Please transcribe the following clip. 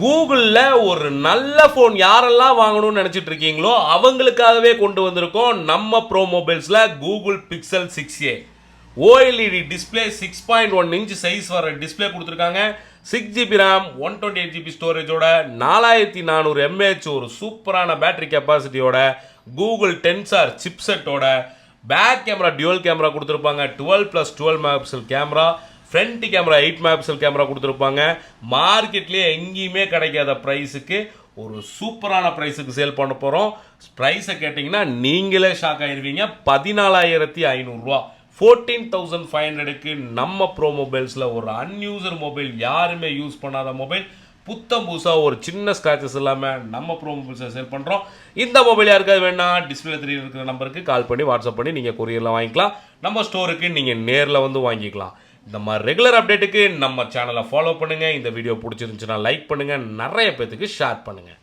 கூகுளில் ஒரு நல்ல ஃபோன் யாரெல்லாம் வாங்கணும்னு நினச்சிட்டு இருக்கீங்களோ அவங்களுக்காகவே கொண்டு வந்திருக்கோம் நம்ம ப்ரோ மொபைல்ஸில் Google Pixel 6a OLED display 6.1 inch size வர டிஸ்பிளே கொடுத்துருக்காங்க. 6GB RAM 128GB ஸ்டோரேஜோட 4400 mAh ஒரு சூப்பரான பேட்டரி கெப்பாசிட்டியோட கூகுள் டென்சார் சிப்செட்டோட பேக் கேமரா டியூவல் கேமரா கொடுத்துருப்பாங்க. 12+12 megapixel camera, front camera 8 megapixel camera கொடுத்துருப்பாங்க. மார்க்கெட்லேயே எங்கேயுமே கிடைக்காத ப்ரைஸுக்கு ஒரு சூப்பரான ப்ரைஸுக்கு சேல் பண்ண போகிறோம். ப்ரைஸை கேட்டிங்கன்னா நீங்களே ஷாக் ஆகிடுவீங்க. 14,500 14,500க்கு நம்ம ப்ரோ மொபைல்ஸில் ஒரு அன்யூசர் மொபைல், யாருமே யூஸ் பண்ணாத மொபைல், புத்தம் புதுசாக ஒரு சின்ன ஸ்க்ராச்சஸ் இல்லாமல் நம்ம ப்ரோ மொபைல்ஸை சேல் பண்ணுறோம். இந்த மொபைல் யாருக்காவது வேணா டிஸ்பிளே 3 இருக்கிற நம்பருக்கு கால் பண்ணி வாட்ஸ்அப் பண்ணி நீங்கள் கொரியரில் வாங்கிக்கலாம். நம்ம ஸ்டோருக்கு நீங்கள் நேரில் வந்து வாங்கிக்கலாம். இந்த மாதிரி ரெகுலர் அப்டேட்டுக்கு நம்ம சேனலை ஃபாலோ பண்ணுங்கள். இந்த வீடியோ பிடிச்சிருந்துச்சுன்னா லைக் பண்ணுங்கள், நிறைய பேத்துக்கு ஷேர் பண்ணுங்கள்.